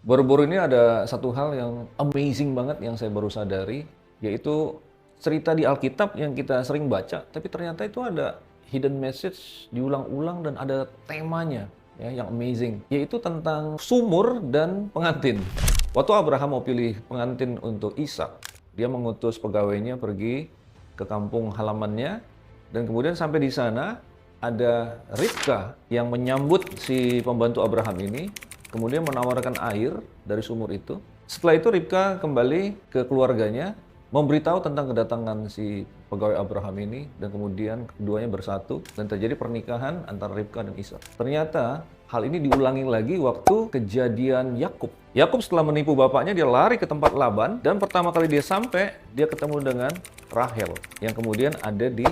Baru-baru ini ada satu hal yang amazing banget yang saya baru sadari, yaitu cerita di Alkitab yang kita sering baca, tapi ternyata itu ada hidden message diulang-ulang dan ada temanya ya yang amazing, yaitu tentang sumur dan pengantin. Waktu Abraham mau pilih pengantin untuk Ishak, dia mengutus pegawainya pergi ke kampung halamannya dan kemudian sampai di sana ada Ribka yang menyambut si pembantu Abraham ini, kemudian menawarkan air dari sumur itu. Setelah itu Ribka kembali ke keluarganya, memberitahu tentang kedatangan si pegawai Abraham ini, dan kemudian keduanya bersatu dan terjadi pernikahan antara Ribka dan Ishak. Ternyata hal ini diulangi lagi waktu kejadian Yakub. Yakub setelah menipu bapaknya, dia lari ke tempat Laban, dan pertama kali dia sampai, dia ketemu dengan Rahel yang kemudian ada di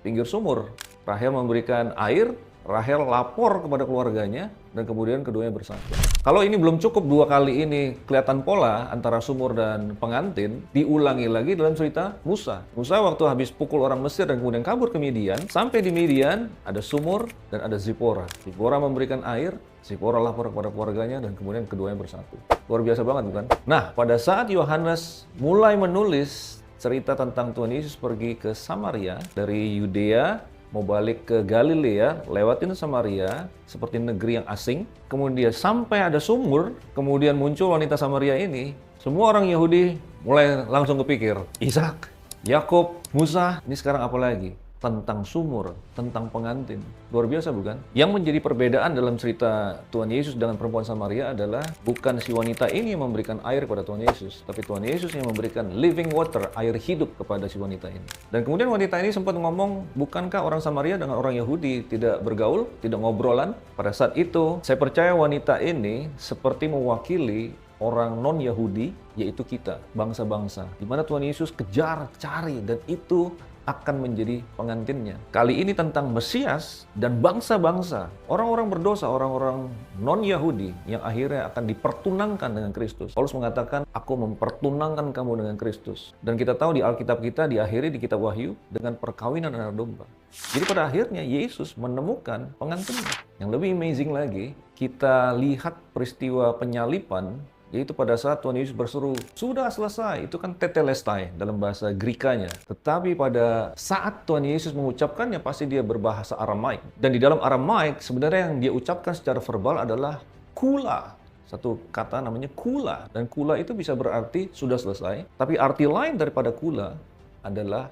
pinggir sumur. Rahel memberikan air, Rahel lapor kepada keluarganya, dan kemudian keduanya bersatu. Kalau ini belum cukup dua kali ini kelihatan pola antara sumur dan pengantin, diulangi lagi dalam cerita Musa. Musa waktu habis pukul orang Mesir dan kemudian kabur ke Midian, sampai di Midian ada sumur dan ada Zipora. Zipora memberikan air, Zipora lapor kepada keluarganya, dan kemudian keduanya bersatu. Luar biasa banget, bukan? Nah, pada saat Yohanes mulai menulis cerita tentang Tuhan Yesus pergi ke Samaria, dari Yudea mau balik ke Galilea, lewatin Samaria, seperti negeri yang asing. Kemudian sampai ada sumur, kemudian muncul wanita Samaria ini. Semua orang Yahudi mulai langsung kepikir, Ishak, Yakub, Musa, ini sekarang apa lagi? Tentang sumur, tentang pengantin. Luar biasa, bukan? Yang menjadi perbedaan dalam cerita Tuhan Yesus dengan perempuan Samaria adalah bukan si wanita ini yang memberikan air kepada Tuhan Yesus, tapi Tuhan Yesus yang memberikan living water, air hidup kepada si wanita ini. Dan kemudian wanita ini sempat ngomong, bukankah orang Samaria dengan orang Yahudi tidak bergaul, tidak ngobrolan? Pada saat itu, saya percaya wanita ini seperti mewakili orang non-Yahudi, yaitu kita, bangsa-bangsa, di mana Tuhan Yesus kejar, cari, dan itu akan menjadi pengantinnya. Kali ini tentang Mesias dan bangsa-bangsa, orang-orang berdosa, orang-orang non-Yahudi yang akhirnya akan dipertunangkan dengan Kristus. Paulus mengatakan, aku mempertunangkan kamu dengan Kristus. Dan kita tahu di Alkitab kita diakhiri di kitab Wahyu dengan perkawinan anak domba. Jadi pada akhirnya Yesus menemukan pengantinnya. Yang lebih amazing lagi, kita lihat peristiwa penyalipan, yaitu pada saat Tuhan Yesus berseru, sudah selesai. Itu kan tetelestai dalam bahasa Grikanya. Tetapi pada saat Tuhan Yesus mengucapkannya, pasti dia berbahasa Aramaik. Dan di dalam Aramaik, sebenarnya yang dia ucapkan secara verbal adalah kula. Satu kata namanya kula. Dan kula itu bisa berarti sudah selesai. Tapi arti lain daripada kula adalah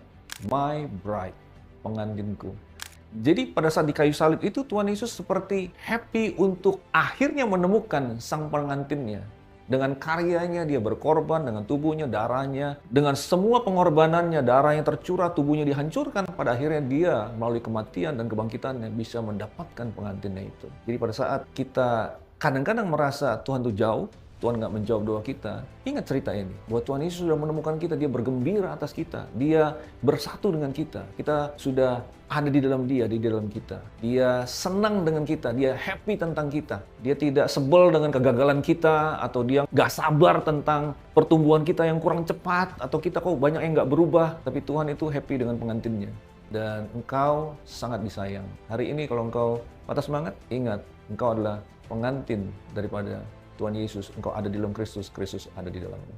my bride, pengantinku. Jadi pada saat di kayu salib itu, Tuhan Yesus seperti happy untuk akhirnya menemukan sang pengantinnya. Dengan karyanya dia berkorban, dengan tubuhnya, darahnya, dengan semua pengorbanannya, darahnya tercurah, tubuhnya dihancurkan. Pada akhirnya dia melalui kematian dan kebangkitannya bisa mendapatkan pengantinnya itu. Jadi pada saat kita kadang-kadang merasa Tuhan itu jauh, Tuhan nggak menjawab doa kita, ingat cerita ini, bahwa Tuhan Yesus sudah menemukan kita, dia bergembira atas kita, dia bersatu dengan kita sudah ada di dalam kita, dia senang dengan kita, dia happy tentang kita, dia tidak sebel dengan kegagalan kita, atau dia nggak sabar tentang pertumbuhan kita yang kurang cepat, atau kita kok banyak yang nggak berubah, tapi Tuhan itu happy dengan pengantinnya. Dan engkau sangat disayang. Hari ini kalau engkau patah semangat, ingat, engkau adalah pengantin daripada Tuhan Yesus. Engkau ada di dalam Kristus, Kristus ada di dalammu.